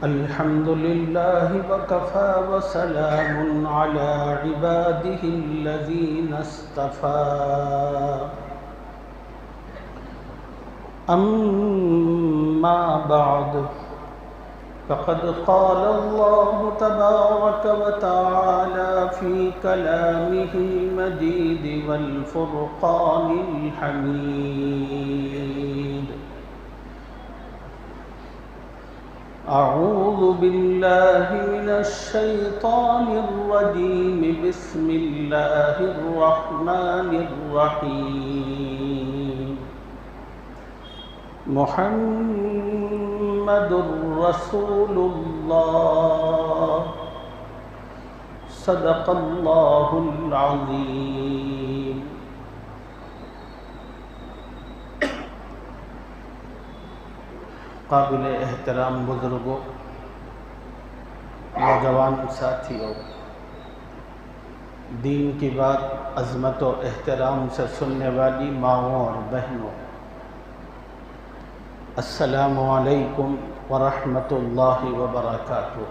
الحمد لله وكفى وسلام على عباده الذين اصطفى أما بعد فقد قال الله تبارك وتعالى في كلامه المجيد والفرقان الحميد أعوذ بالله من الشيطان الرجيم بسم الله الرحمن الرحيم محمد رسول الله صدق الله العظيم قابل احترام بزرگوں، نوجوان ساتھیوں، دین کی بات عظمت و احترام سے سننے والی ماؤں اور بہنوں، السلام علیکم ورحمۃ اللہ وبرکاتہ۔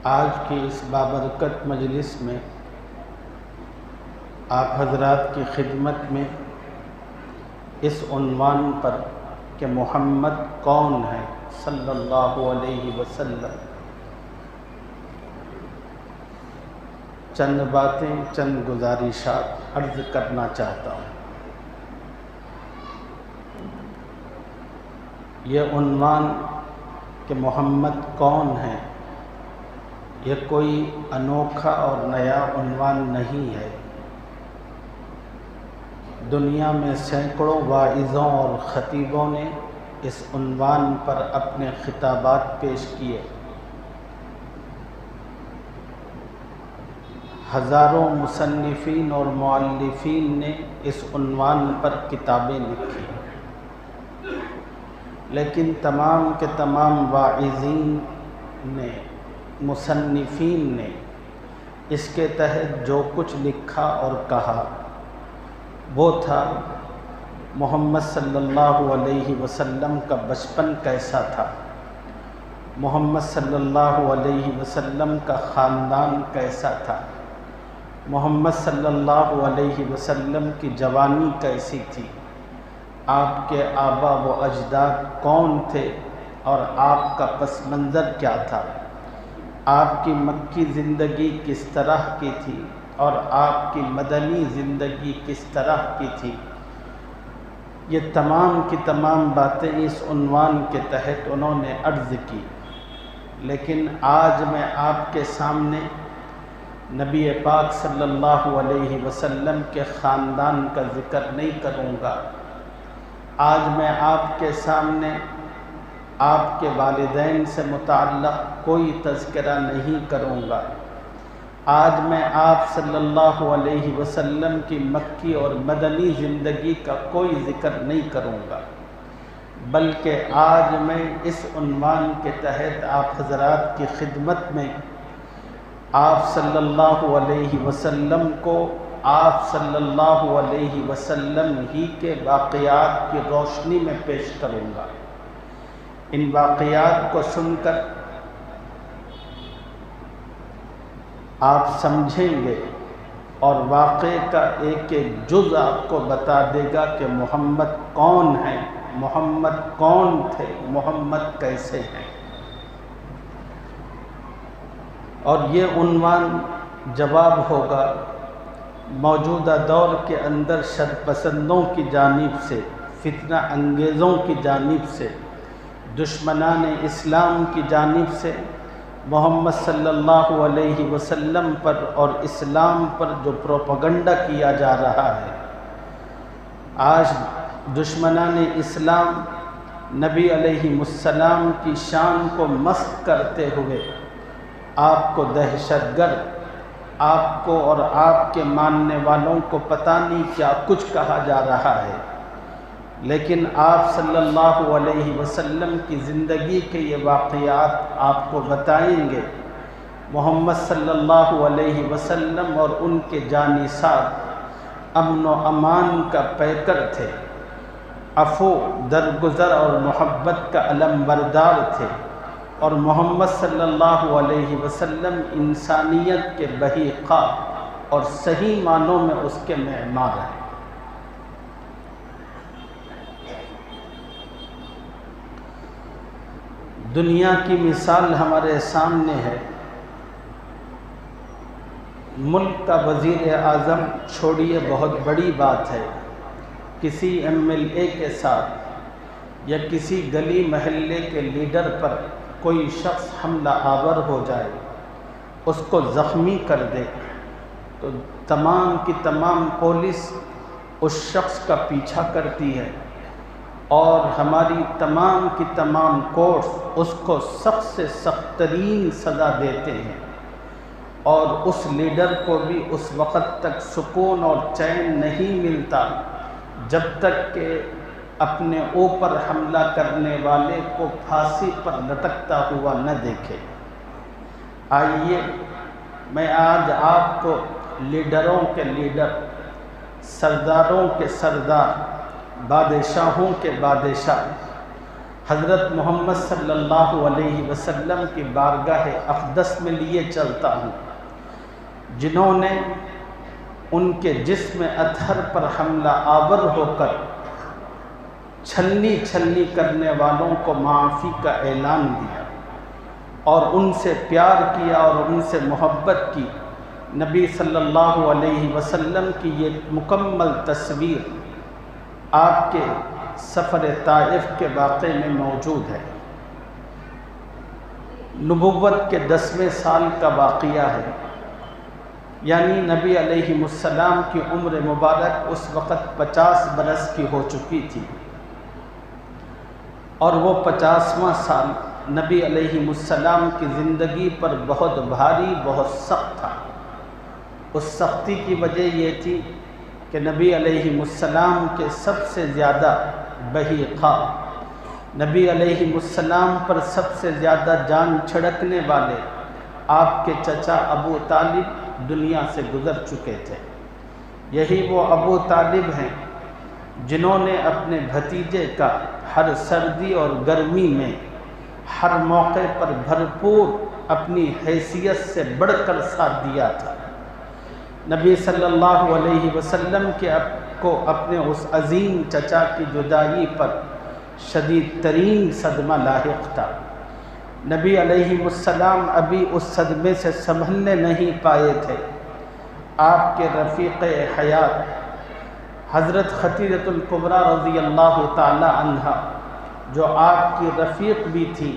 آج کی اس بابرکت مجلس میں آپ حضرات کی خدمت میں اس عنوان پر کہ محمد کون ہے صلی اللہ علیہ وسلم چند باتیں، چند گزارشات عرض کرنا چاہتا ہوں۔ یہ عنوان کہ محمد کون ہے، یہ کوئی انوکھا اور نیا عنوان نہیں ہے۔ دنیا میں سینکڑوں واعظوں اور خطیبوں نے اس عنوان پر اپنے خطابات پیش کیے، ہزاروں مصنفین اور مؤلفین نے اس عنوان پر کتابیں لکھی، لیکن تمام کے تمام واعظین نے، مصنفین نے اس کے تحت جو کچھ لکھا اور کہا وہ تھا محمد صلی اللہ علیہ وسلم کا بچپن کیسا تھا، محمد صلی اللہ علیہ وسلم کا خاندان کیسا تھا، محمد صلی اللہ علیہ وسلم کی جوانی کیسی تھی، آپ کے آبا و اجداد کون تھے اور آپ کا پس منظر کیا تھا، آپ کی مکی زندگی کس طرح کی تھی اور آپ کی مدنی زندگی کس طرح کی تھی۔ یہ تمام کی تمام باتیں اس عنوان کے تحت انہوں نے عرض کی، لیکن آج میں آپ کے سامنے نبی پاک صلی اللہ علیہ وسلم کے خاندان کا ذکر نہیں کروں گا۔ آج میں آپ کے سامنے آپ کے والدین سے متعلق کوئی تذکرہ نہیں کروں گا۔ آج میں آپ صلی اللہ علیہ وسلم کی مکی اور مدنی زندگی کا کوئی ذکر نہیں کروں گا، بلکہ آج میں اس عنوان کے تحت آپ حضرات کی خدمت میں آپ صلی اللہ علیہ وسلم کو آپ صلی اللہ علیہ وسلم ہی کے واقعات کی روشنی میں پیش کروں گا۔ ان واقعات کو سن کر آپ سمجھیں گے اور واقعے کا ایک ایک جز آپ کو بتا دے گا کہ محمد کون ہے، محمد کون تھے، محمد کیسے ہیں۔ اور یہ عنوان جواب ہوگا موجودہ دور کے اندر شرپسندوں کی جانب سے، فتنہ انگیزوں کی جانب سے، دشمنان اسلام کی جانب سے محمد صلی اللہ علیہ وسلم پر اور اسلام پر جو پروپیگنڈا کیا جا رہا ہے۔ آج دشمنان اسلام نبی علیہ السلام کی شان کو مسخ کرتے ہوئے آپ کو دہشت گرد، آپ کو اور آپ کے ماننے والوں کو پتہ نہیں کیا کچھ کہا جا رہا ہے، لیکن آپ صلی اللہ علیہ وسلم کی زندگی کے یہ واقعات آپ کو بتائیں گے محمد صلی اللہ علیہ وسلم اور ان کے جانثار امن و امان کا پیکر تھے، عفو، درگزر اور محبت کا علم بردار تھے، اور محمد صلی اللہ علیہ وسلم انسانیت کے بہی خواہ اور صحیح معنوں میں اس کے معمار ہیں۔ دنیا کی مثال ہمارے سامنے ہے۔ ملک کا وزیر اعظم چھوڑیے، بہت بڑی بات ہے، کسی MLA کے ساتھ یا کسی گلی محلے کے لیڈر پر کوئی شخص حملہ آور ہو جائے، اس کو زخمی کر دے تو تمام کی تمام پولیس اس شخص کا پیچھا کرتی ہے، اور ہماری تمام کی تمام کورٹس اس کو سخت سے سخت ترین سزا دیتے ہیں، اور اس لیڈر کو بھی اس وقت تک سکون اور چین نہیں ملتا جب تک کہ اپنے اوپر حملہ کرنے والے کو پھانسی پر لٹکتا ہوا نہ دیکھے۔ آئیے میں آج آپ کو لیڈروں کے لیڈر، سرداروں کے سردار، بادشاہوں کے بادشاہ حضرت محمد صلی اللہ علیہ وسلم کی بارگاہ اقدس میں لیے چلتا ہوں، جنہوں نے ان کے جسم اطہر پر حملہ آور ہو کر چھلنی چھلنی کرنے والوں کو معافی کا اعلان دیا، اور ان سے پیار کیا اور ان سے محبت کی۔ نبی صلی اللہ علیہ وسلم کی یہ مکمل تصویر آپ کے سفر طائف کے واقعے میں موجود ہے۔ نبوت کے 10ویں سال کا واقعہ ہے، یعنی نبی علیہ السلام کی عمر مبارک اس وقت 50 برس کی ہو چکی تھی، اور وہ 50واں سال نبی علیہ السلام کی زندگی پر بہت بھاری، بہت سخت تھا۔ اس سختی کی وجہ یہ تھی کہ نبی علیہ السلام کے سب سے زیادہ بہی خواہ، نبی علیہ السلام پر سب سے زیادہ جان چھڑکنے والے آپ کے چچا ابو طالب دنیا سے گزر چکے تھے۔ یہی وہ ابو طالب ہیں جنہوں نے اپنے بھتیجے کا ہر سردی اور گرمی میں ہر موقع پر بھرپور اپنی حیثیت سے بڑھ کر ساتھ دیا تھا۔ نبی صلی اللہ علیہ وسلم کو اپنے اس عظیم چچا کی جدائی پر شدید ترین صدمہ لاحق تھا۔ نبی علیہ السلام ابھی اس صدمے سے سنبھلنے نہیں پائے تھے۔ آپ کے رفیق حیات حضرت خدیجہ الکبریٰ رضی اللہ تعالی عنہا، جو آپ کی رفیق بھی تھی،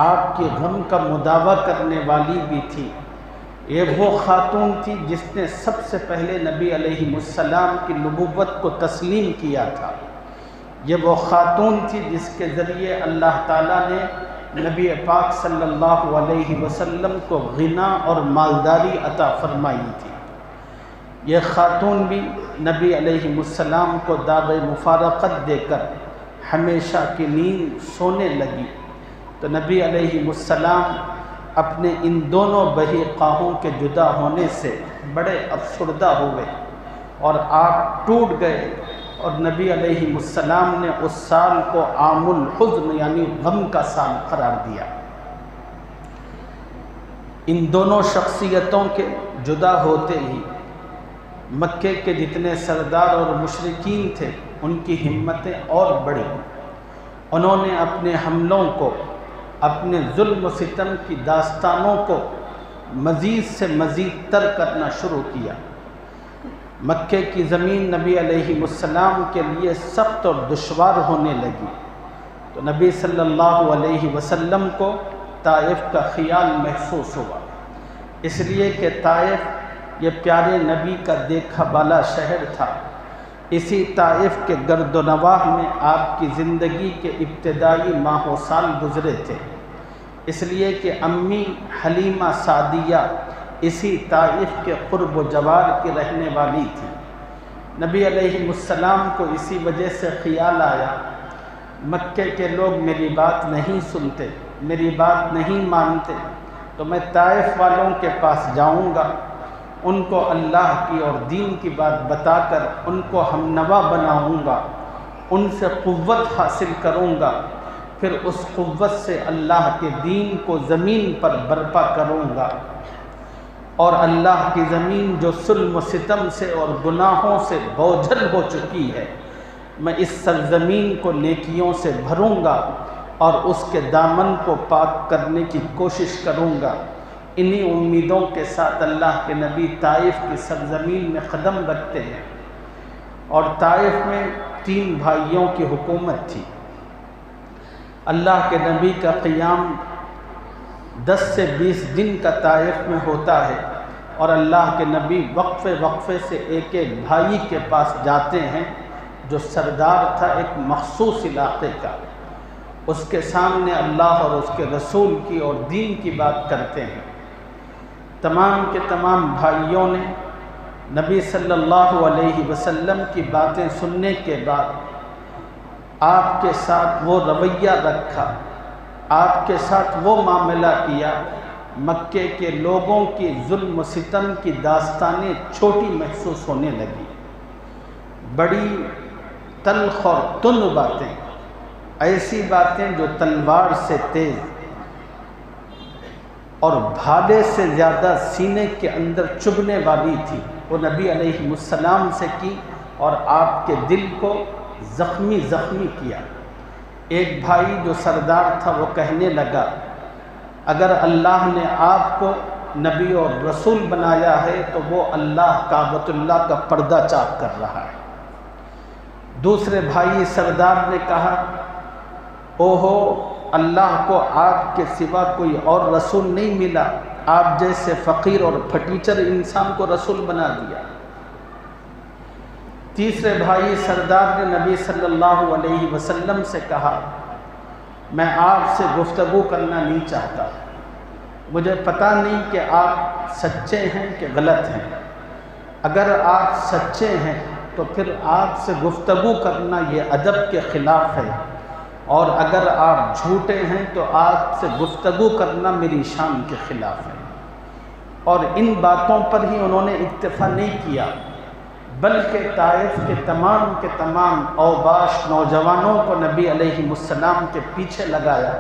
آپ کے غم کا مداوع کرنے والی بھی تھی، یہ وہ خاتون تھی جس نے سب سے پہلے نبی علیہ السلام کی نبوت کو تسلیم کیا تھا۔ یہ وہ خاتون تھی جس کے ذریعے اللہ تعالیٰ نے نبی پاک صلی اللہ علیہ وسلم کو غنا اور مالداری عطا فرمائی تھی۔ یہ خاتون بھی نبی علیہ السلام کو داغ مفارقت دے کر ہمیشہ کی نیند سونے لگی، تو نبی علیہ السلام اپنے ان دونوں بہی خواہوں کے جدا ہونے سے بڑے افسردہ ہوئے اور آپ ٹوٹ گئے، اور نبی علیہ السلام نے اس سال کو عام الحزن یعنی غم کا سال قرار دیا۔ ان دونوں شخصیتوں کے جدا ہوتے ہی مکے کے جتنے سردار اور مشرکین تھے ان کی ہمتیں اور بڑھی۔ انہوں نے اپنے حملوں کو، اپنے ظلم و ستم کی داستانوں کو مزید سے مزید تر کرنا شروع کیا۔ مکے کی زمین نبی علیہ السلام کے لیے سخت اور دشوار ہونے لگی، تو نبی صلی اللہ علیہ وسلم کو طائف کا خیال محسوس ہوا، اس لیے کہ طائف یہ پیارے نبی کا دیکھا بالا شہر تھا۔ اسی طائف کے گرد و نواح میں آپ کی زندگی کے ابتدائی ماہ و سال گزرے تھے، اس لیے کہ امی حلیمہ سعدیہ اسی طائف کے قرب و جوار کی رہنے والی تھی۔ نبی علیہ السلام کو اسی وجہ سے خیال آیا، مکے کے لوگ میری بات نہیں سنتے، میری بات نہیں مانتے، تو میں طائف والوں کے پاس جاؤں گا، ان کو اللہ کی اور دین کی بات بتا کر ان کو ہم نوا بناؤں گا، ان سے قوت حاصل کروں گا، پھر اس قوت سے اللہ کے دین کو زمین پر برپا کروں گا، اور اللہ کی زمین جو ظلم و ستم سے اور گناہوں سے بوجھل ہو چکی ہے، میں اس سرزمین کو نیکیوں سے بھروں گا اور اس کے دامن کو پاک کرنے کی کوشش کروں گا۔ انہی امیدوں کے ساتھ اللہ کے نبی طائف کی سرزمین میں قدم رکھتے ہیں، اور طائف میں 3 بھائیوں کی حکومت تھی۔ اللہ کے نبی کا قیام 10 سے 20 دن کا طائف میں ہوتا ہے، اور اللہ کے نبی وقفے وقفے سے ایک ایک بھائی کے پاس جاتے ہیں جو سردار تھا ایک مخصوص علاقے کا، اس کے سامنے اللہ اور اس کے رسول کی اور دین کی بات کرتے ہیں۔ تمام کے تمام بھائیوں نے نبی صلی اللہ علیہ وسلم کی باتیں سننے کے بعد آپ کے ساتھ وہ رویہ رکھا، آپ کے ساتھ وہ معاملہ کیا۔ مکے کے لوگوں کی ظلم و ستم کی داستانیں چھوٹی محسوس ہونے لگی، بڑی تلخ اور تند باتیں، ایسی باتیں جو تلوار سے تیز اور بھالے سے زیادہ سینے کے اندر چبھنے والی تھی، وہ نبی علیہ السلام سے کی اور آپ کے دل کو زخمی کیا۔ ایک بھائی جو سردار تھا وہ کہنے لگا، اگر اللہ نے آپ کو نبی اور رسول بنایا ہے تو وہ اللہ کعبۃ اللہ کا پردہ چاک کر رہا ہے۔ دوسرے بھائی سردار نے کہا، اوہو، اللہ کو آپ کے سوا کوئی اور رسول نہیں ملا، آپ جیسے فقیر اور پھٹیچر انسان کو رسول بنا دیا۔ تیسرے بھائی سردار نے نبی صلی اللہ علیہ وسلم سے کہا، میں آپ سے گفتگو کرنا نہیں چاہتا، مجھے پتہ نہیں کہ آپ سچے ہیں کہ غلط ہیں، اگر آپ سچے ہیں تو پھر آپ سے گفتگو کرنا یہ ادب کے خلاف ہے، اور اگر آپ جھوٹے ہیں تو آپ سے گفتگو کرنا میری شان کے خلاف ہے۔ اور ان باتوں پر ہی انہوں نے اکتفا نہیں کیا، بلکہ طائف کے تمام اوباش نوجوانوں کو نبی علیہ السلام کے پیچھے لگایا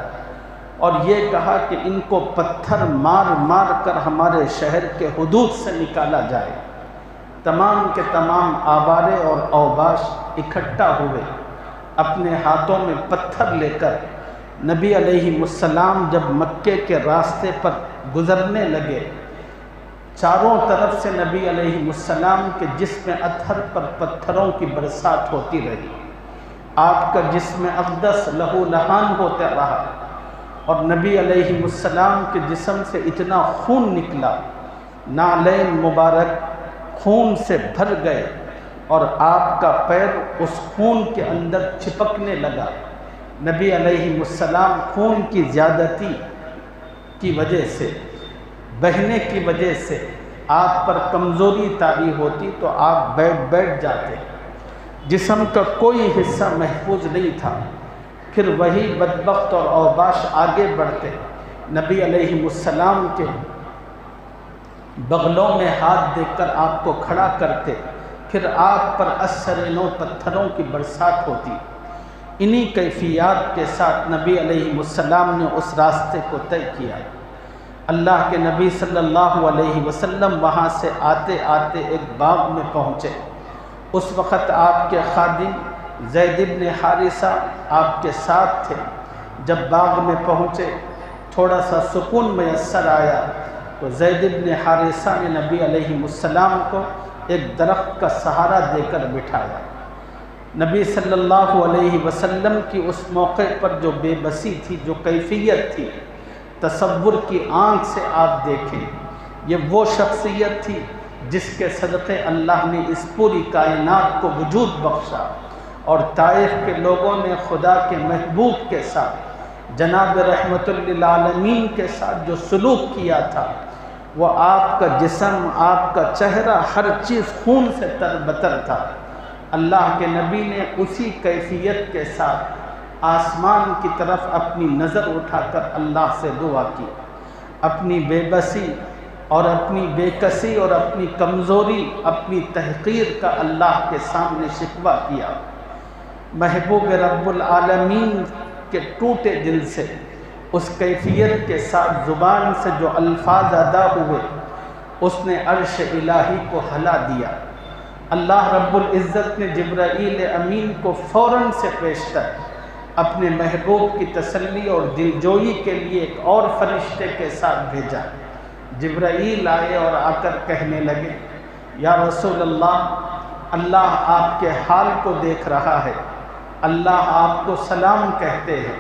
اور یہ کہا کہ ان کو پتھر مار کر ہمارے شہر کے حدود سے نکالا جائے۔ تمام کے تمام آوارے اور اوباش اکٹھا ہوئے، اپنے ہاتھوں میں پتھر لے کر نبی علیہ السلام جب مکے کے راستے پر گزرنے لگے، چاروں طرف سے نبی علیہ السلام کے جسم اطہر پر پتھروں کی برسات ہوتی رہی، آپ کا جسم اقدس لہو لہان ہوتا رہا، اور نبی علیہ السلام کے جسم سے اتنا خون نکلا، نعلین مبارک خون سے بھر گئے، اور آپ کا پیر اس خون کے اندر چپکنے لگا۔ نبی علیہ السلام خون کی زیادتی کی وجہ سے، بہنے کی وجہ سے آپ پر کمزوری طاری ہوتی تو آپ بیٹھ جاتے، جسم کا کوئی حصہ محفوظ نہیں تھا۔ پھر وہی بدبخت اور اوباش آگے بڑھتے، نبی علیہ السلام کے بغلوں میں ہاتھ دے کر آپ کو کھڑا کرتے، پھر آپ پر 80 پتھروں کی برسات ہوتی۔ انہی کیفیات کے ساتھ نبی علیہ السلام نے اس راستے کو طے کیا۔ اللہ کے نبی صلی اللہ علیہ وسلم وہاں سے آتے آتے ایک باغ میں پہنچے۔ اس وقت آپ کے خادم زید بن حارثہ آپ کے ساتھ تھے۔ جب باغ میں پہنچے، تھوڑا سا سکون میسر آیا تو زید بن حارثہ نے نبی علیہ السلام کو ایک درخت کا سہارا دے کر بٹھایا۔ نبی صلی اللہ علیہ وسلم کی اس موقع پر جو بے بسی تھی، جو کیفیت تھی، تصور کی آنکھ سے آپ دیکھیں، یہ وہ شخصیت تھی جس کے صدقے اللہ نے اس پوری کائنات کو وجود بخشا، اور طائف کے لوگوں نے خدا کے محبوب کے ساتھ، جناب رحمت للعالمین کے ساتھ جو سلوک کیا تھا، وہ آپ کا جسم، آپ کا چہرہ، ہر چیز خون سے تربتر تھا۔ اللہ کے نبی نے اسی کیفیت کے ساتھ آسمان کی طرف اپنی نظر اٹھا کر اللہ سے دعا کی، اپنی بے بسی اور اپنی بے کسی اور اپنی کمزوری، اپنی تحقیر کا اللہ کے سامنے شکوہ کیا۔ محبوب رب العالمین کے ٹوٹے دل سے، اس کیفیت کے ساتھ زبان سے جو الفاظ ادا ہوئے، اس نے عرش الہی کو ہلا دیا۔ اللہ رب العزت نے جبرائیل امین کو فوراً سے پیشتر اپنے محبوب کی تسلی اور دلجوئی کے لیے ایک اور فرشتے کے ساتھ بھیجا۔ جبرائیل آئے اور آ کر کہنے لگے، یا رسول اللہ آپ کے حال کو دیکھ رہا ہے، اللہ آپ کو سلام کہتے ہیں۔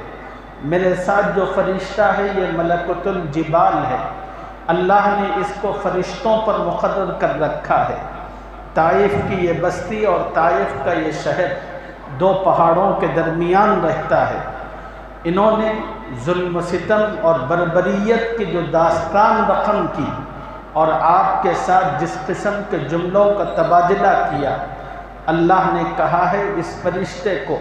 میرے ساتھ جو فرشتہ ہے یہ ملکوت الجبال ہے، اللہ نے اس کو فرشتوں پر مقرر کر رکھا ہے۔ طائف کی یہ بستی اور طائف کا یہ شہر دو پہاڑوں کے درمیان رہتا ہے۔ انہوں نے ظلم و ستم اور بربریت کی جو داستان رقم کی اور آپ کے ساتھ جس قسم کے جملوں کا تبادلہ کیا، اللہ نے کہا ہے اس فرشتے کو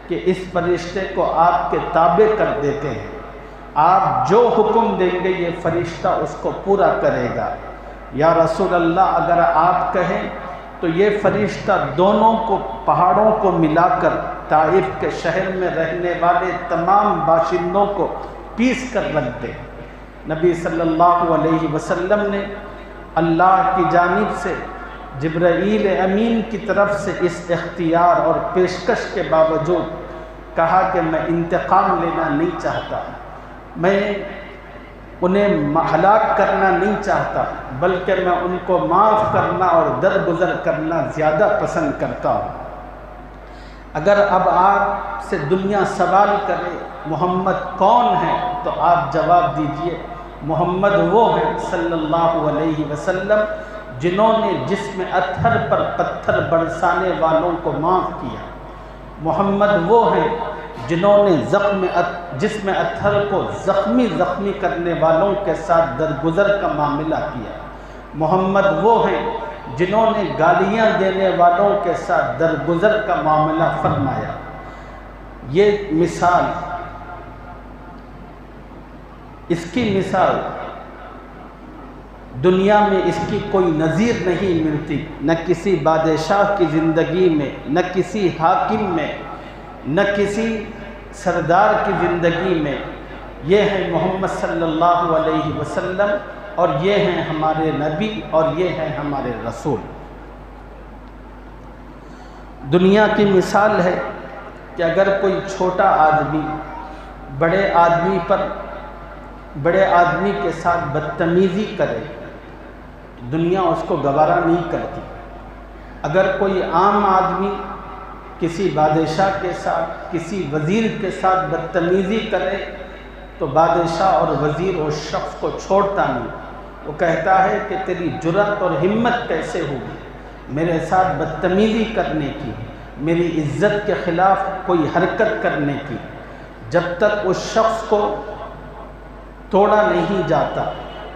کہ اس فرشتے کو آپ کے تابع کر دیتے ہیں، آپ جو حکم دیں گے یہ فرشتہ اس کو پورا کرے گا۔ یا رسول اللہ اگر آپ کہیں تو یہ فرشتہ دونوں کو پہاڑوں کو ملا کر طائف کے شہر میں رہنے والے تمام باشندوں کو پیس کر رکھ دے۔ نبی صلی اللہ علیہ وسلم نے اللہ کی جانب سے جبرائیل امین کی طرف سے اس اختیار اور پیشکش کے باوجود کہا کہ میں انتقام لینا نہیں چاہتا، میں انہیں ہلاک کرنا نہیں چاہتا، بلکہ میں ان کو معاف کرنا اور درگزر کرنا زیادہ پسند کرتا ہوں۔ اگر اب آپ سے دنیا سوال کرے محمد کون ہے تو آپ جواب دیجئے محمد وہ ہیں صلی اللہ علیہ وسلم جنہوں نے جسم اطہر پر پتھر برسانے والوں کو معاف کیا۔ محمد وہ ہیں جنہوں نے جسم اطہر کو زخمی کرنے والوں کے ساتھ درگزر کا معاملہ کیا۔ محمد وہ ہیں جنہوں نے گالیاں دینے والوں کے ساتھ درگزر کا معاملہ فرمایا۔ یہ مثال، اس کی مثال دنیا میں اس کی کوئی نظیر نہیں ملتی، نہ کسی بادشاہ کی زندگی میں، نہ کسی حاکم میں، نہ کسی سردار کی زندگی میں۔ یہ ہیں محمد صلی اللہ علیہ وسلم اور یہ ہیں ہمارے نبی اور یہ ہیں ہمارے رسول۔ دنیا کی مثال ہے کہ اگر کوئی چھوٹا آدمی بڑے آدمی کے ساتھ بدتمیزی کرے، دنیا اس کو گوارا نہیں کرتی۔ اگر کوئی عام آدمی کسی بادشاہ کے ساتھ، کسی وزیر کے ساتھ بدتمیزی کرے تو بادشاہ اور وزیر اس شخص کو چھوڑتا نہیں، وہ کہتا ہے کہ تیری جرأت اور ہمت کیسے ہوگی میرے ساتھ بدتمیزی کرنے کی، میری عزت کے خلاف کوئی حرکت کرنے کی۔ جب تک اس شخص کو توڑا نہیں جاتا،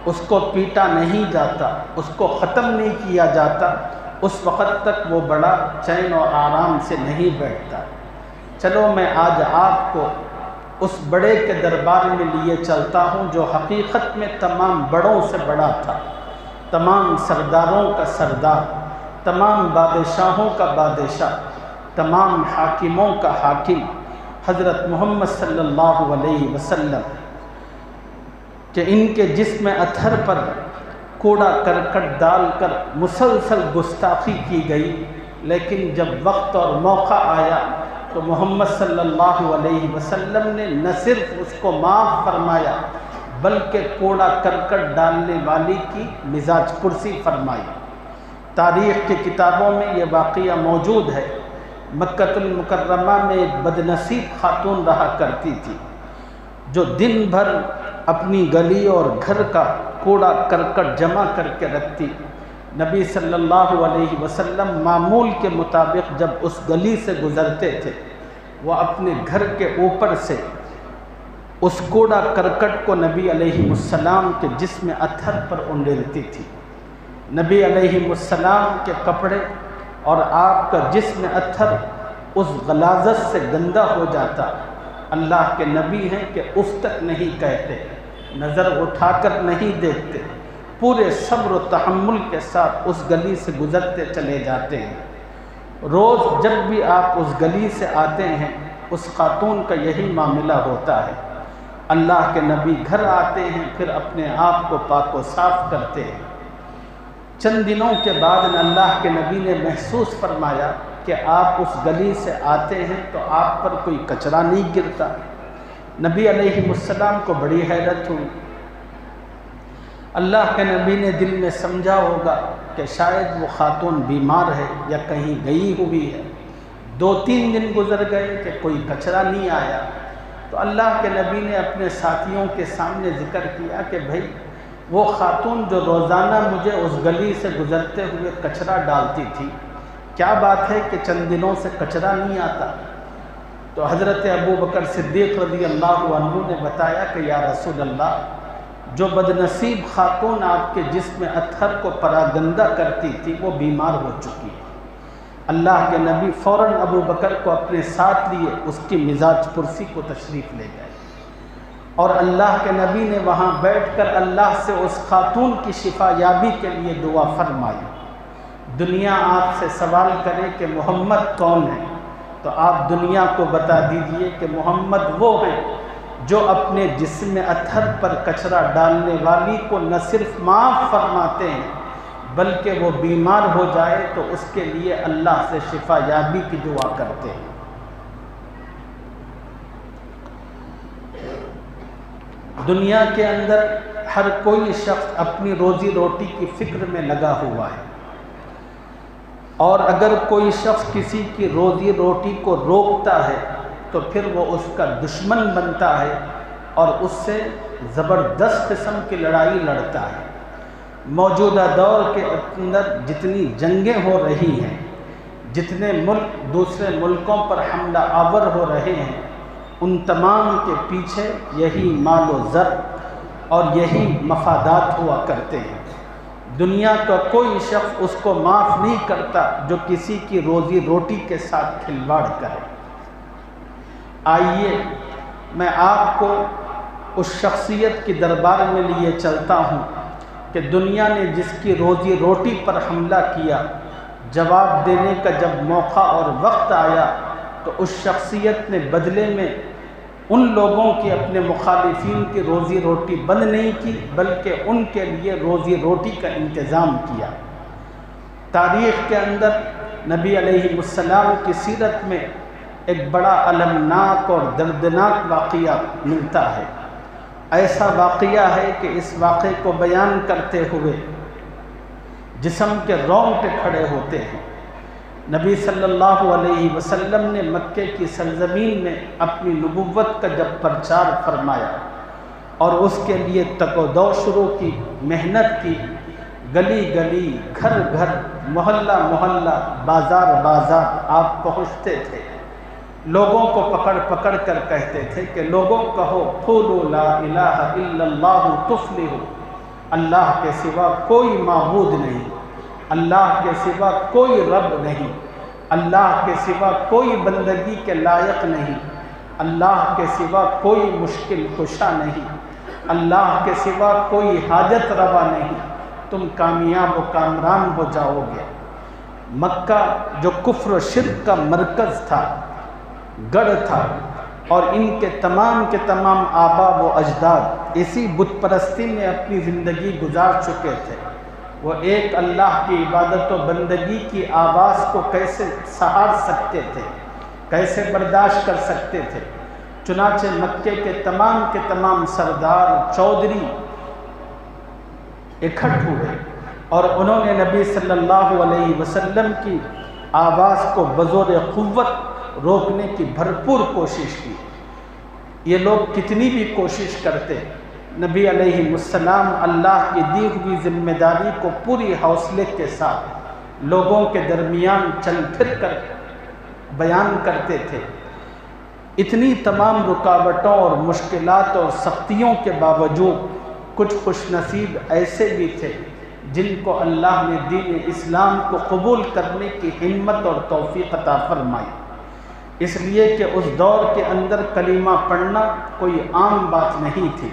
اس کو پیٹا نہیں جاتا، اس کو ختم نہیں کیا جاتا، اس وقت تک وہ بڑا چین و آرام سے نہیں بیٹھتا۔ چلو میں آج آپ کو اس بڑے کے دربار میں لیے چلتا ہوں جو حقیقت میں تمام بڑوں سے بڑا تھا، تمام سرداروں کا سردار، تمام بادشاہوں کا بادشاہ، تمام حاکموں کا حاکم، حضرت محمد صلی اللہ علیہ وسلم، کہ ان کے جسم اطہر پر کوڑا کرکٹ ڈال کر مسلسل گستاخی کی گئی، لیکن جب وقت اور موقع آیا تو محمد صلی اللہ علیہ وسلم نے نہ صرف اس کو معاف فرمایا بلکہ کوڑا کرکٹ ڈالنے والی کی مزاج پرسی فرمائی۔ تاریخ کی کتابوں میں یہ واقعہ موجود ہے۔ مکہ المکرمہ میں ایک بدنصیب خاتون رہا کرتی تھی جو دن بھر اپنی گلی اور گھر کا کوڑا کرکٹ جمع کر کے رکھتی۔ نبی صلی اللہ علیہ وسلم معمول کے مطابق جب اس گلی سے گزرتے تھے، وہ اپنے گھر کے اوپر سے اس کوڑا کرکٹ کو نبی علیہ السلام کے جسم اطہر پر انڈیلتی تھی۔ نبی علیہ السلام کے کپڑے اور آپ کا جسم اطہر اس غلاظت سے گندہ ہو جاتا۔ اللہ کے نبی ہیں کہ اف تک نہیں کہتے، نظر اٹھا کر نہیں دیکھتے، پورے صبر و تحمل کے ساتھ اس گلی سے گزرتے چلے جاتے ہیں۔ روز جب بھی آپ اس گلی سے آتے ہیں اس خاتون کا یہی معاملہ ہوتا ہے۔ اللہ کے نبی گھر آتے ہیں، پھر اپنے آپ کو پاک و صاف کرتے ہیں۔ چند دنوں کے بعد اللہ کے نبی نے محسوس فرمایا کہ آپ اس گلی سے آتے ہیں تو آپ پر کوئی کچرا نہیں گرتا۔ نبی علیہ السلام کو بڑی حیرت ہوئی۔ اللہ کے نبی نے دل میں سمجھا ہوگا کہ شاید وہ خاتون بیمار ہے یا کہیں گئی ہوئی ہے۔ 2-3 دن گزر گئے کہ کوئی کچرا نہیں آیا، تو اللہ کے نبی نے اپنے ساتھیوں کے سامنے ذکر کیا کہ بھائی وہ خاتون جو روزانہ مجھے اس گلی سے گزرتے ہوئے کچرا ڈالتی تھی، کیا بات ہے کہ چند دنوں سے کچرا نہیں آتا؟ تو حضرت ابو بکر صدیق رضی اللہ عنہ نے بتایا کہ یا رسول اللہ، جو بدنصیب خاتون آپ کے جسم اطہر کو پراگندہ کرتی تھی وہ بیمار ہو چکی ہے۔ اللہ کے نبی فوراً ابو بکر کو اپنے ساتھ لیے اس کی مزاج پرسی کو تشریف لے گئے، اور اللہ کے نبی نے وہاں بیٹھ کر اللہ سے اس خاتون کی شفا یابی کے لیے دعا فرمائی۔ دنیا آپ سے سوال کرے کہ محمد کون ہے، تو آپ دنیا کو بتا دیجئے کہ محمد وہ ہیں جو اپنے جسم اطہر پر کچرا ڈالنے والی کو نہ صرف معاف فرماتے ہیں بلکہ وہ بیمار ہو جائے تو اس کے لیے اللہ سے شفا یابی کی دعا کرتے ہیں۔ دنیا کے اندر ہر کوئی شخص اپنی روزی روٹی کی فکر میں لگا ہوا ہے، اور اگر کوئی شخص کسی کی روزی روٹی کو روکتا ہے تو پھر وہ اس کا دشمن بنتا ہے اور اس سے زبردست قسم کی لڑائی لڑتا ہے۔ موجودہ دور کے اندر جتنی جنگیں ہو رہی ہیں، جتنے ملک دوسرے ملکوں پر حملہ آور ہو رہے ہیں، ان تمام کے پیچھے یہی مال و زر اور یہی مفادات ہوا کرتے ہیں۔ دنیا کا کوئی شخص اس کو معاف نہیں کرتا جو کسی کی روزی روٹی کے ساتھ کھلواڑ کرے۔ آئیے میں آپ کو اس شخصیت کی دربار میں لیے چلتا ہوں کہ دنیا نے جس کی روزی روٹی پر حملہ کیا، جواب دینے کا جب موقع اور وقت آیا تو اس شخصیت نے بدلے میں ان لوگوں کی اپنے مخالفین کی روزی روٹی بند نہیں کی بلکہ ان کے لیے روزی روٹی کا انتظام کیا۔ تاریخ کے اندر نبی علیہ السلام کی سیرت میں ایک بڑا المناک اور دردناک واقعہ ملتا ہے۔ ایسا واقعہ ہے کہ اس واقعے کو بیان کرتے ہوئے جسم کے رونگٹے کھڑے ہوتے ہیں۔ نبی صلی اللہ علیہ وسلم نے مکے کی سرزمین میں اپنی نبوت کا جب پرچار فرمایا اور اس کے لیے تک و دو شروع کی، محنت کی، گلی گلی، گھر گھر، محلہ محلہ، بازار بازار آپ پہنچتے تھے، لوگوں کو پکڑ پکڑ کر کہتے تھے کہ لوگوں کہو قولوا لا الہ الا اللہ تفلحوا، اللہ کے سوا کوئی معبود نہیں، اللہ کے سوا کوئی رب نہیں، اللہ کے سوا کوئی بندگی کے لائق نہیں، اللہ کے سوا کوئی مشکل کشا نہیں، اللہ کے سوا کوئی حاجت روا نہیں، تم کامیاب و کامران ہو جاؤ گے۔ مکہ جو کفر و شرک کا مرکز تھا، گڑھ تھا، اور ان کے تمام آبا و اجداد اسی بت پرستی میں اپنی زندگی گزار چکے تھے، وہ ایک اللہ کی عبادت و بندگی کی آواز کو کیسے سہار سکتے تھے، کیسے برداشت کر سکتے تھے؟ چنانچہ مکے کے تمام سردار چودھری اکٹھ ہوئے اور انہوں نے نبی صلی اللہ علیہ وسلم کی آواز کو بزور قوت روکنے کی بھرپور کوشش کی۔ یہ لوگ کتنی بھی کوشش کرتے، نبی علیہ السلام اللہ کی دی ہوئی ذمہ داری کو پوری حوصلے کے ساتھ لوگوں کے درمیان چل پھر کر بیان کرتے تھے۔ اتنی تمام رکاوٹوں اور مشکلات اور سختیوں کے باوجود کچھ خوش نصیب ایسے بھی تھے جن کو اللہ نے دین اسلام کو قبول کرنے کی ہمت اور توفیق عطا فرمائی، اس لیے کہ اس دور کے اندر کلمہ پڑھنا کوئی عام بات نہیں تھی۔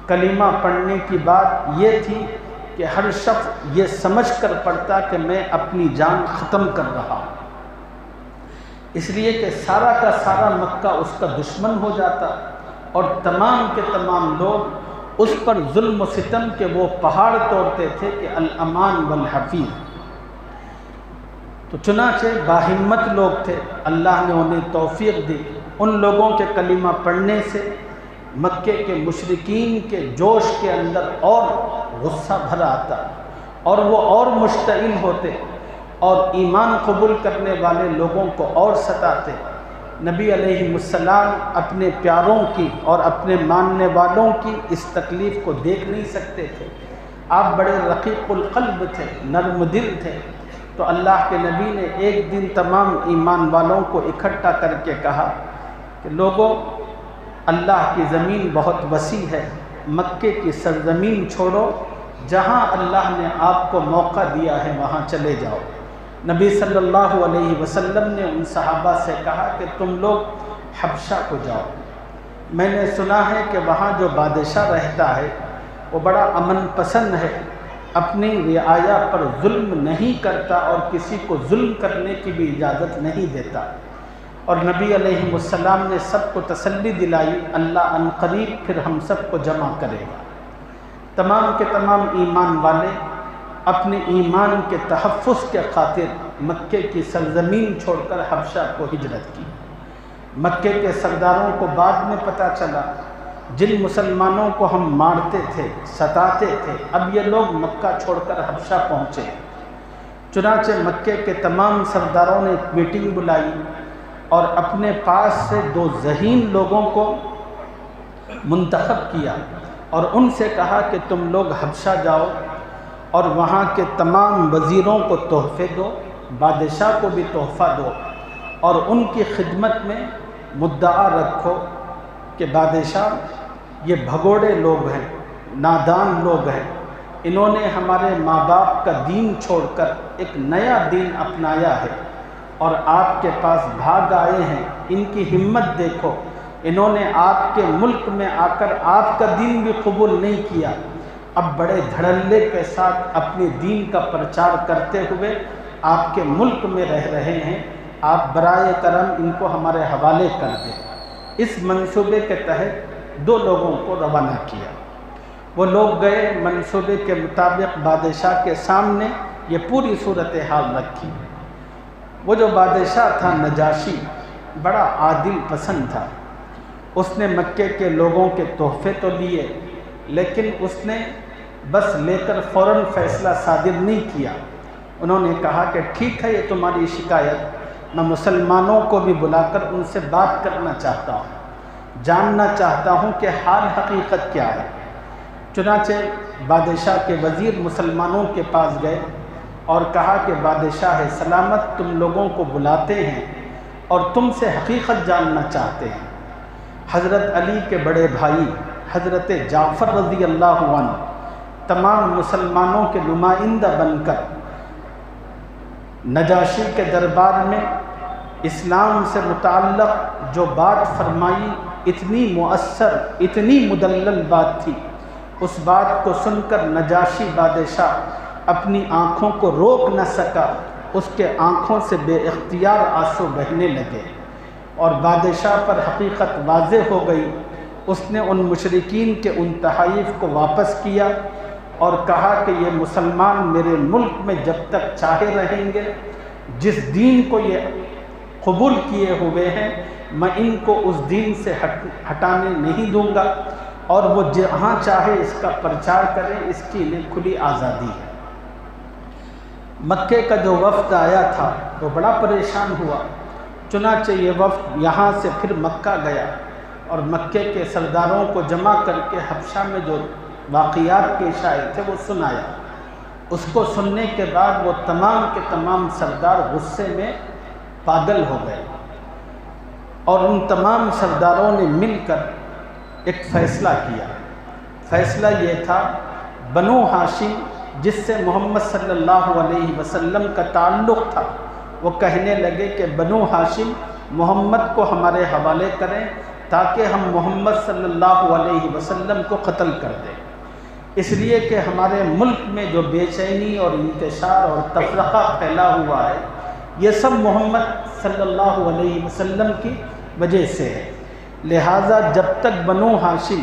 کلمہ پڑھنے کی بات یہ تھی کہ ہر شخص یہ سمجھ کر پڑھتا کہ میں اپنی جان ختم کر رہا ہوں، اس لیے کہ سارا کا سارا مکہ اس کا دشمن ہو جاتا اور تمام کے تمام لوگ اس پر ظلم و ستم کے وہ پہاڑ توڑتے تھے کہ الامان والحفیظ۔ تو چنانچہ باہمت لوگ تھے، اللہ نے انہیں توفیق دی، ان لوگوں کے کلمہ پڑھنے سے مکے کے مشرکین کے جوش کے اندر اور غصہ بھر آتا اور وہ اور مشتعل ہوتے اور ایمان قبول کرنے والے لوگوں کو اور ستاتے۔ نبی علیہ السلام اپنے پیاروں کی اور اپنے ماننے والوں کی اس تکلیف کو دیکھ نہیں سکتے تھے، آپ بڑے رقیق القلب تھے، نرم دل تھے، تو اللہ کے نبی نے ایک دن تمام ایمان والوں کو اکٹھا کر کے کہا کہ لوگوں، اللہ کی زمین بہت وسیع ہے، مکے کی سرزمین چھوڑو، جہاں اللہ نے آپ کو موقع دیا ہے وہاں چلے جاؤ۔ نبی صلی اللہ علیہ وسلم نے ان صحابہ سے کہا کہ تم لوگ حبشہ کو جاؤ، میں نے سنا ہے کہ وہاں جو بادشاہ رہتا ہے وہ بڑا امن پسند ہے، اپنی رعایا پر ظلم نہیں کرتا اور کسی کو ظلم کرنے کی بھی اجازت نہیں دیتا۔ اور نبی علیہ السلام نے سب کو تسلی دلائی، اللہ ان قریب پھر ہم سب کو جمع کرے گا۔ تمام کے تمام ایمان والے اپنے ایمان کے تحفظ کے خاطر مکے کی سرزمین چھوڑ کر حبشہ کو ہجرت کی۔ مکے کے سرداروں کو بعد میں پتہ چلا، جن مسلمانوں کو ہم مارتے تھے، ستاتے تھے، اب یہ لوگ مکہ چھوڑ کر حبشہ پہنچے۔ چنانچہ مکے کے تمام سرداروں نے ایک میٹنگ بلائی اور اپنے پاس سے 2 ذہین لوگوں کو منتخب کیا اور ان سے کہا کہ تم لوگ حبشہ جاؤ اور وہاں کے تمام وزیروں کو تحفے دو، بادشاہ کو بھی تحفہ دو اور ان کی خدمت میں مدعا رکھو کہ بادشاہ یہ بھگوڑے لوگ ہیں، نادان لوگ ہیں، انہوں نے ہمارے ماں باپ کا دین چھوڑ کر ایک نیا دین اپنایا ہے اور آپ کے پاس بھاگ آئے ہیں، ان کی ہمت دیکھو، انہوں نے آپ کے ملک میں آ کر آپ کا دین بھی قبول نہیں کیا، اب بڑے دھڑلے کے ساتھ اپنے دین کا پرچار کرتے ہوئے آپ کے ملک میں رہ رہے ہیں، آپ برائے کرم ان کو ہمارے حوالے کر دیں۔ اس منصوبے کے تحت 2 لوگوں کو روانہ کیا، وہ لوگ گئے، منصوبے کے مطابق بادشاہ کے سامنے یہ پوری صورتحال رکھی۔ وہ جو بادشاہ تھا نجاشی، بڑا عادل پسند تھا، اس نے مکے کے لوگوں کے تحفے تو لیے، لیکن اس نے بس لے کر فوراً فیصلہ صادر نہیں کیا۔ انہوں نے کہا کہ ٹھیک ہے، یہ تمہاری شکایت، میں مسلمانوں کو بھی بلا کر ان سے بات کرنا چاہتا ہوں، جاننا چاہتا ہوں کہ حال حقیقت کیا ہے۔ چنانچہ بادشاہ کے وزیر مسلمانوں کے پاس گئے اور کہا کہ بادشاہ سلامت تم لوگوں کو بلاتے ہیں اور تم سے حقیقت جاننا چاہتے ہیں۔ حضرت علی کے بڑے بھائی حضرت جعفر رضی اللہ عنہ تمام مسلمانوں کے نمائندہ بن کر نجاشی کے دربار میں اسلام سے متعلق جو بات فرمائی، اتنی مؤثر، اتنی مدلل بات تھی، اس بات کو سن کر نجاشی بادشاہ اپنی آنکھوں کو روک نہ سکا، اس کے آنکھوں سے بے اختیار آنسو بہنے لگے اور بادشاہ پر حقیقت واضح ہو گئی۔ اس نے ان مشرکین کے ان تحائف کو واپس کیا اور کہا کہ یہ مسلمان میرے ملک میں جب تک چاہے رہیں گے، جس دین کو یہ قبول کیے ہوئے ہیں، میں ان کو اس دین سے ہٹانے نہیں دوں گا اور وہ جہاں چاہے اس کا پرچار کریں، اس کی انہیں کھلی آزادی ہے۔ مکے کا جو وفد آیا تھا وہ بڑا پریشان ہوا، چنانچہ یہ وفد یہاں سے پھر مکہ گیا اور مکے کے سرداروں کو جمع کر کے حبشہ میں جو واقعات پیش آئے تھے وہ سنایا۔ اس کو سننے کے بعد وہ تمام کے تمام سردار غصے میں پاگل ہو گئے اور ان تمام سرداروں نے مل کر ایک فیصلہ کیا۔ فیصلہ یہ تھا، بنو ہاشم جس سے محمد صلی اللہ علیہ وسلم کا تعلق تھا، وہ کہنے لگے کہ بنو ہاشم محمد کو ہمارے حوالے کریں تاکہ ہم محمد صلی اللہ علیہ وسلم کو قتل کر دیں، اس لیے کہ ہمارے ملک میں جو بے چینی اور انتشار اور تفرقہ پھیلا ہوا ہے یہ سب محمد صلی اللہ علیہ وسلم کی وجہ سے ہے۔ لہٰذا جب تک بنو ہاشم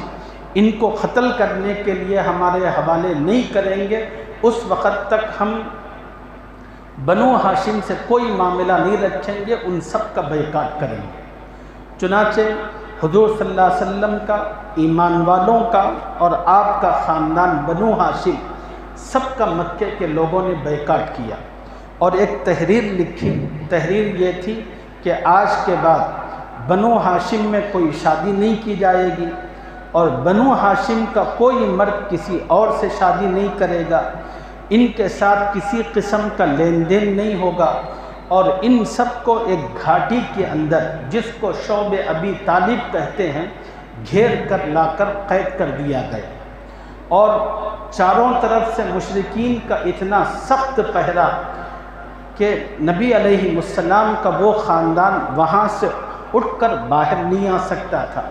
ان کو قتل کرنے کے لیے ہمارے حوالے نہیں کریں گے اس وقت تک ہم بنو ہاشم سے کوئی معاملہ نہیں رکھیں گے، ان سب کا بائیکاٹ کریں گے۔ چنانچہ حضور صلی اللہ علیہ وسلم کا، ایمان والوں کا اور آپ کا خاندان بنو ہاشم سب کا مکے کے لوگوں نے بائیکاٹ کیا اور ایک تحریر لکھی۔ تحریر یہ تھی کہ آج کے بعد بنو ہاشم میں کوئی شادی نہیں کی جائے گی اور بنو ہاشم کا کوئی مرد کسی اور سے شادی نہیں کرے گا، ان کے ساتھ کسی قسم کا لین دین نہیں ہوگا، اور ان سب کو ایک گھاٹی کے اندر جس کو شعب ابی طالب کہتے ہیں گھیر کر لا کر قید کر دیا گیا، اور چاروں طرف سے مشرکین کا اتنا سخت پہرا کہ نبی علیہ السلام کا وہ خاندان وہاں سے اٹھ کر باہر نہیں آ سکتا تھا،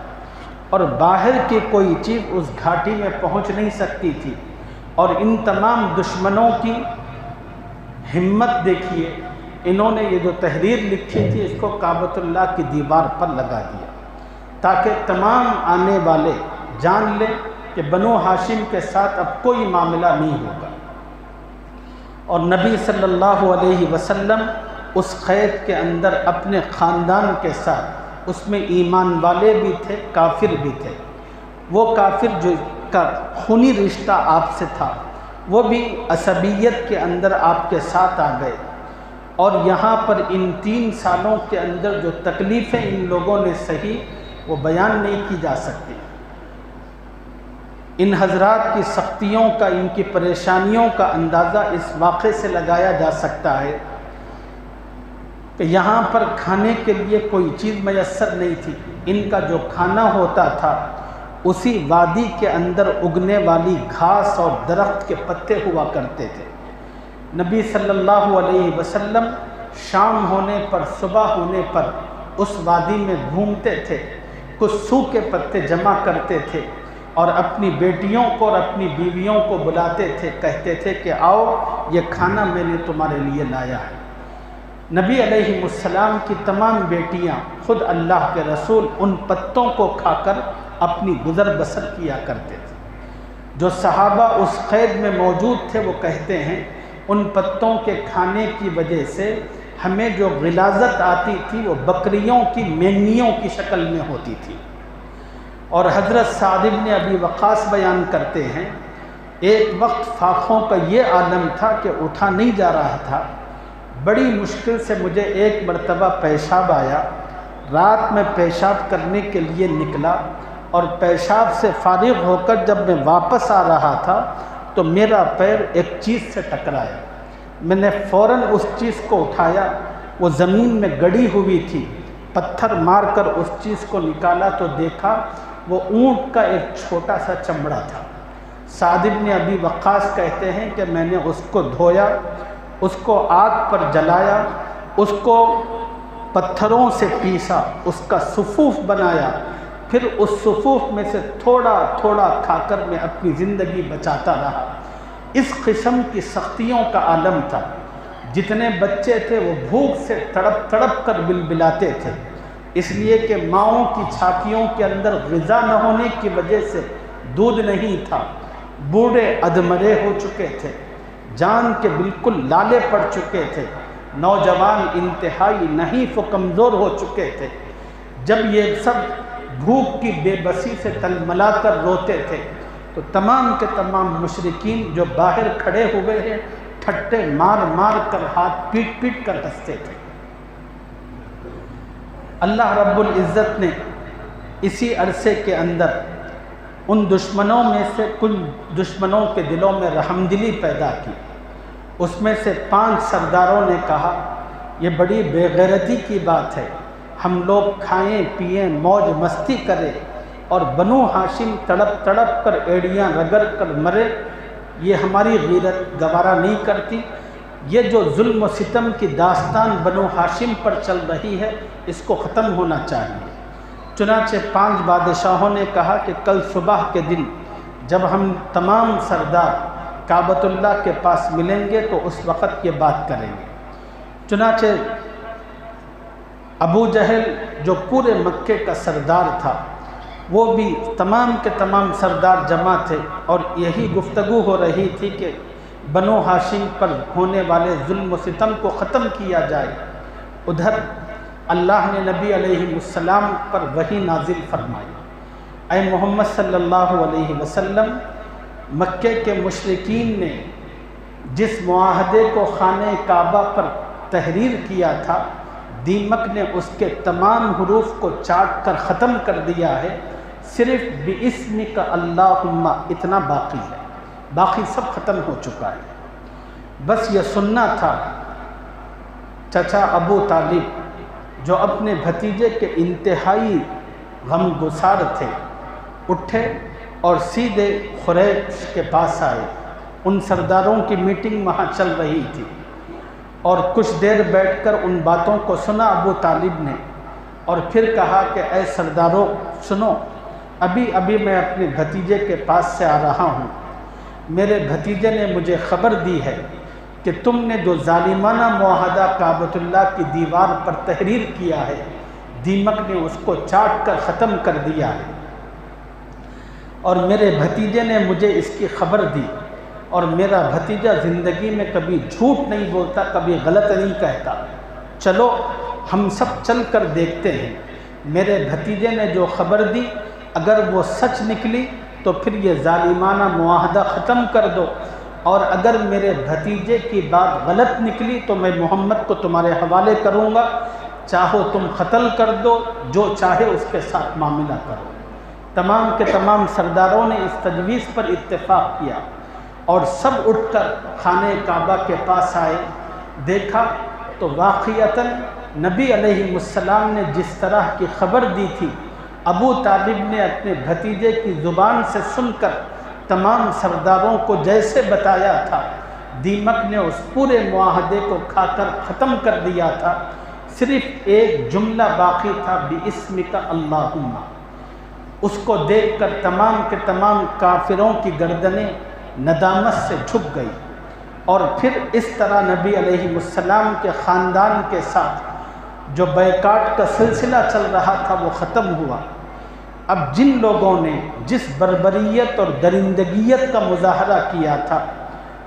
اور باہر کی کوئی چیز اس گھاٹی میں پہنچ نہیں سکتی تھی۔ اور ان تمام دشمنوں کی ہمت دیکھیے، انہوں نے یہ جو تحریر لکھی تھی اس کو کعبۃ اللہ کی دیوار پر لگا دیا تاکہ تمام آنے والے جان لیں کہ بنو ہاشم کے ساتھ اب کوئی معاملہ نہیں ہوگا۔ اور نبی صلی اللہ علیہ وسلم اس قید کے اندر اپنے خاندان کے ساتھ، اس میں ایمان والے بھی تھے، کافر بھی تھے۔ وہ کافر جو کا خونی رشتہ آپ سے تھا وہ بھی عصبیت کے اندر آپ کے ساتھ آ گئے، اور یہاں پر ان 3 سالوں کے اندر جو تکلیفیں ان لوگوں نے سہی وہ بیان نہیں کی جا سکتی۔ ان حضرات کی سختیوں کا، ان کی پریشانیوں کا اندازہ اس واقعے سے لگایا جا سکتا ہے کہ یہاں پر کھانے کے لیے کوئی چیز میسر نہیں تھی۔ ان کا جو کھانا ہوتا تھا اسی وادی کے اندر اگنے والی گھاس اور درخت کے پتے ہوا کرتے تھے۔ نبی صلی اللہ علیہ وسلم شام ہونے پر، صبح ہونے پر اس وادی میں گھومتے تھے، کچھ سوکھے پتے جمع کرتے تھے اور اپنی بیٹیوں کو اور اپنی بیویوں کو بلاتے تھے، کہتے تھے کہ آؤ یہ کھانا میں نے تمہارے لیے لایا ہے۔ نبی علیہ السلام کی تمام بیٹیاں، خود اللہ کے رسول ان پتوں کو کھا کر اپنی گزر بسر کیا کرتے تھے۔ جو صحابہ اس قید میں موجود تھے وہ کہتے ہیں ان پتوں کے کھانے کی وجہ سے ہمیں جو غلاظت آتی تھی وہ بکریوں کی مینیوں کی شکل میں ہوتی تھی۔ اور حضرت سعد بن ابی وقاص بیان کرتے ہیں ایک وقت فاقوں کا یہ عالم تھا کہ اٹھا نہیں جا رہا تھا، بڑی مشکل سے مجھے ایک مرتبہ پیشاب آیا، رات میں پیشاب کرنے کے لیے نکلا اور پیشاب سے فارغ ہو کر جب میں واپس آ رہا تھا تو میرا پیر ایک چیز سے ٹکرایا، میں نے فوراً اس چیز کو اٹھایا، وہ زمین میں گڑی ہوئی تھی، پتھر مار کر اس چیز کو نکالا تو دیکھا وہ اونٹ کا ایک چھوٹا سا چمڑا تھا۔ سعد بن ابی وقاص کہتے ہیں کہ میں نے اس کو دھویا، اس کو آگ پر جلایا، اس کو پتھروں سے پیسا، اس کا صفوف بنایا، پھر اس صفوف میں سے تھوڑا تھوڑا کھا کر میں اپنی زندگی بچاتا رہا۔ اس قسم کی سختیوں کا عالم تھا، جتنے بچے تھے وہ بھوک سے تڑپ تڑپ کر بلبلاتے تھے، اس لیے کہ ماؤں کی چھاتیوں کے اندر غذا نہ ہونے کی وجہ سے دودھ نہیں تھا، بوڑھے ادمرے ہو چکے تھے، جان کے بالکل لالے پڑ چکے تھے، نوجوان انتہائی نحیف و کمزور ہو چکے تھے۔ جب یہ سب بھوک کی بے بسی سے تلملا کر روتے تھے تو تمام کے تمام مشرکین جو باہر کھڑے ہوئے ہیں ٹھٹے مار مار کر، ہاتھ پیٹ پیٹ کر ہنستے تھے۔ اللہ رب العزت نے اسی عرصے کے اندر ان دشمنوں میں سے کچھ دشمنوں کے دلوں میں رحمدلی پیدا کی۔ اس میں سے 5 سرداروں نے کہا یہ بڑی بے غیرتی کی بات ہے، ہم لوگ کھائیں پیئیں موج مستی کریں اور بنو ہاشم تڑپ تڑپ کر ایڑیاں رگڑ کر مرے، یہ ہماری غیرت گوارا نہیں کرتی۔ یہ جو ظلم و ستم کی داستان بنو ہاشم پر چل رہی ہے اس کو ختم ہونا چاہیے۔ چنانچہ 5 بادشاہوں نے کہا کہ کل صبح کے دن جب ہم تمام سردار کعبۃ اللہ کے پاس ملیں گے تو اس وقت یہ بات کریں گے۔ چنانچہ ابو جہل جو پورے مکے کا سردار تھا، وہ بھی تمام کے تمام سردار جمع تھے، اور یہی گفتگو ہو رہی تھی کہ بنو ہاشم پر ہونے والے ظلم و ستم کو ختم کیا جائے۔ ادھر اللہ نے نبی علیہ السلام پر وحی نازل فرمائی، اے محمد صلی اللہ علیہ وسلم، مکے کے مشرکین نے جس معاہدے کو خانہ کعبہ پر تحریر کیا تھا، دیمک نے اس کے تمام حروف کو چاٹ کر ختم کر دیا ہے، صرف بِاسْمِکَ اللہم اتنا باقی ہے، باقی سب ختم ہو چکا ہے۔ بس یہ سننا تھا۔ چچا ابو طالب جو اپنے بھتیجے کے انتہائی غمگسار تھے، اٹھے اور سیدھے قریش کے پاس آئے۔ ان سرداروں کی میٹنگ وہاں چل رہی تھی، اور کچھ دیر بیٹھ کر ان باتوں کو سنا ابو طالب نے، اور پھر کہا کہ اے سرداروں سنو، ابھی میں اپنے بھتیجے کے پاس سے آ رہا ہوں۔ میرے بھتیجے نے مجھے خبر دی ہے کہ تم نے جو ظالمانہ معاہدہ کعبۃ اللہ کی دیوار پر تحریر کیا ہے، دیمک نے اس کو چاٹ کر ختم کر دیا ہے، اور میرے بھتیجے نے مجھے اس کی خبر دی، اور میرا بھتیجا زندگی میں کبھی جھوٹ نہیں بولتا، کبھی غلط نہیں کہتا۔ چلو ہم سب چل کر دیکھتے ہیں۔ میرے بھتیجے نے جو خبر دی اگر وہ سچ نکلی تو پھر یہ ظالمانہ معاہدہ ختم کر دو، اور اگر میرے بھتیجے کی بات غلط نکلی تو میں محمد کو تمہارے حوالے کروں گا، چاہو تم قتل کر دو، جو چاہے اس کے ساتھ معاملہ کرو۔ تمام کے تمام سرداروں نے اس تجویز پر اتفاق کیا، اور سب اٹھ کر خانہ کعبہ کے پاس آئے۔ دیکھا تو واقعتاً نبی علیہ السلام نے جس طرح کی خبر دی تھی، ابو طالب نے اپنے بھتیجے کی زبان سے سن کر تمام سرداروں کو جیسے بتایا تھا، دیمک نے اس پورے معاہدے کو کھا کر ختم کر دیا تھا، صرف ایک جملہ باقی تھا، بِاسْمِکَ اللہم۔ اس کو دیکھ کر تمام کے تمام کافروں کی گردنیں ندامت سے جھک گئی، اور پھر اس طرح نبی علیہ السلام کے خاندان کے ساتھ جو بیکاٹ کا سلسلہ چل رہا تھا وہ ختم ہوا۔ اب جن لوگوں نے جس بربریت اور درندگیت کا مظاہرہ کیا تھا،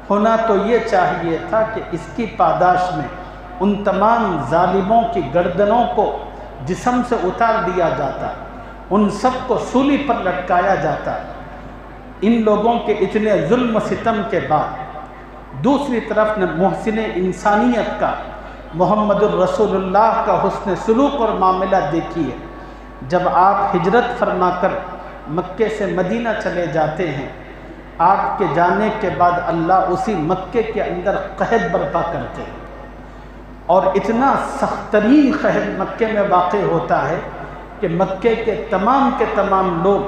ہونا تو یہ چاہیے تھا کہ اس کی پاداش میں ان تمام ظالموں کی گردنوں کو جسم سے اتار دیا جاتا، ان سب کو سولی پر لٹکایا جاتا۔ ان لوگوں کے اتنے ظلم و ستم کے بعد دوسری طرف محسن انسانیت کا، محمد الرسول اللہ کا حسن سلوک اور معاملہ دیکھیے۔ جب آپ ہجرت فرما کر مکے سے مدینہ چلے جاتے ہیں، آپ کے جانے کے بعد اللہ اسی مکے کے اندر قحط برپا کرتے ہیں، اور اتنا سخت ترین قحط مکے میں واقع ہوتا ہے کہ مکے کے تمام لوگ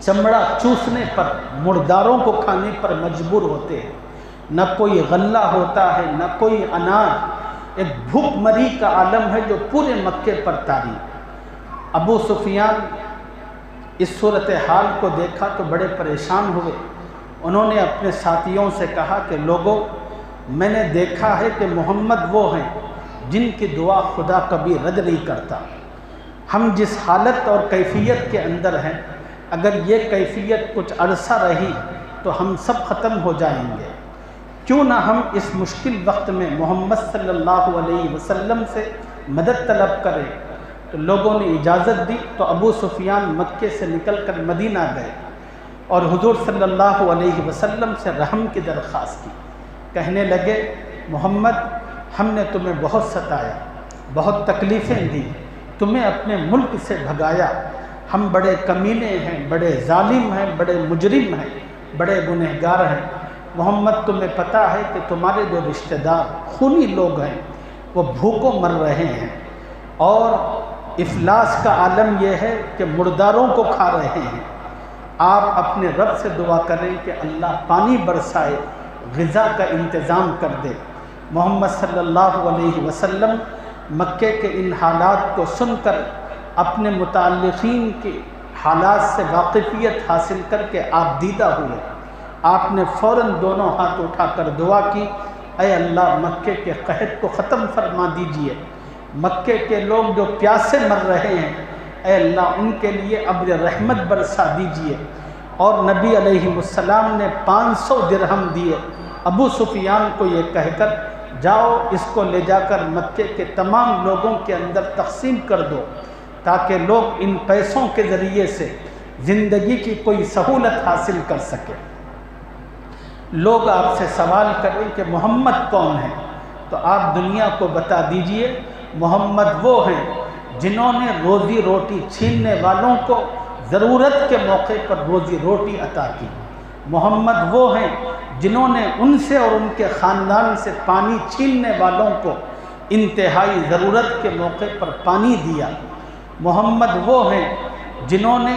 چمڑا چوسنے پر، مرداروں کو کھانے پر مجبور ہوتے ہیں۔ نہ کوئی غلہ ہوتا ہے، نہ کوئی اناج، ایک بھوک مری کا عالم ہے جو پورے مکے پر طاری۔ ابو سفیان اس صورتحال کو دیکھا تو بڑے پریشان ہوئے۔ انہوں نے اپنے ساتھیوں سے کہا کہ لوگوں، میں نے دیکھا ہے کہ محمد وہ ہیں جن کی دعا خدا کبھی رد نہیں کرتا۔ ہم جس حالت اور کیفیت کے اندر ہیں، اگر یہ کیفیت کچھ عرصہ رہی تو ہم سب ختم ہو جائیں گے۔ کیوں نہ ہم اس مشکل وقت میں محمد صلی اللہ علیہ وسلم سے مدد طلب کریں۔ تو لوگوں نے اجازت دی، تو ابو سفیان مکے سے نکل کر مدینہ گئے اور حضور صلی اللہ علیہ وسلم سے رحم کی درخواست کی۔ کہنے لگے، محمد، ہم نے تمہیں بہت ستایا، بہت تکلیفیں دی، تمہیں اپنے ملک سے بھگایا، ہم بڑے کمینے ہیں، بڑے ظالم ہیں، بڑے مجرم ہیں، بڑے گنہگار ہیں۔ محمد، تمہیں پتہ ہے کہ تمہارے جو رشتہ دار خونی لوگ ہیں وہ بھوکوں مر رہے ہیں، اور افلاس کا عالم یہ ہے کہ مرداروں کو کھا رہے ہیں۔ آپ اپنے رب سے دعا کریں کہ اللہ پانی برسائے، غذا کا انتظام کر دے۔ محمد صلی اللہ علیہ وسلم مکے کے ان حالات کو سن کر اپنے متعلقین کے حالات سے واقفیت حاصل کر کے آپ دیدہ ہوئے، آپ نے فوراً دونوں ہاتھ اٹھا کر دعا کی، اے اللہ مکے کے قحط کو ختم فرما دیجئے، مکے کے لوگ جو پیاسے مر رہے ہیں اے اللہ ان کے لیے ابر رحمت برسا دیجئے۔ اور نبی علیہ السلام نے 500 درہم دیے ابو سفیان کو یہ کہہ کر، جاؤ اس کو لے جا کر مکے کے تمام لوگوں کے اندر تقسیم کر دو تاکہ لوگ ان پیسوں کے ذریعے سے زندگی کی کوئی سہولت حاصل کر سکے۔ لوگ آپ سے سوال کریں کہ محمد کون ہے، تو آپ دنیا کو بتا دیجئے محمد وہ ہیں جنہوں نے روزی روٹی چھیننے والوں کو ضرورت کے موقع پر روزی روٹی عطا کی، محمد وہ ہیں جنہوں نے ان سے اور ان کے خاندان سے پانی چھیننے والوں کو انتہائی ضرورت کے موقع پر پانی دیا، محمد وہ ہیں جنہوں نے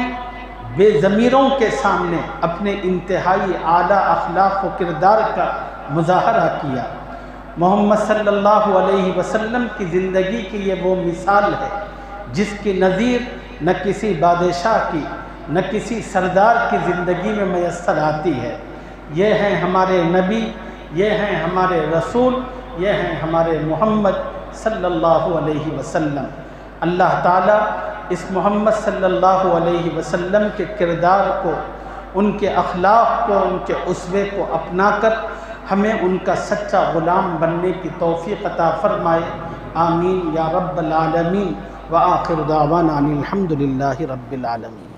بے ضمیروں کے سامنے اپنے انتہائی اعلیٰ اخلاق و کردار کا مظاہرہ کیا۔ محمد صلی اللہ علیہ وسلم کی زندگی کی یہ وہ مثال ہے جس کی نظیر نہ کسی بادشاہ کی نہ کسی سردار کی زندگی میں میسر آتی ہے۔ یہ ہیں ہمارے نبی، یہ ہیں ہمارے رسول، یہ ہیں ہمارے محمد صلی اللہ علیہ وسلم۔ اللہ تعالیٰ اس محمد صلی اللہ علیہ وسلم کے کردار کو، ان کے اخلاق کو، ان کے اسوے کو اپنا کر ہمیں ان کا سچا غلام بننے کی توفیق عطا فرمائے، آمین یا رب العالمین۔ وآخر دعوانا ان الحمد للہ رب العالمین۔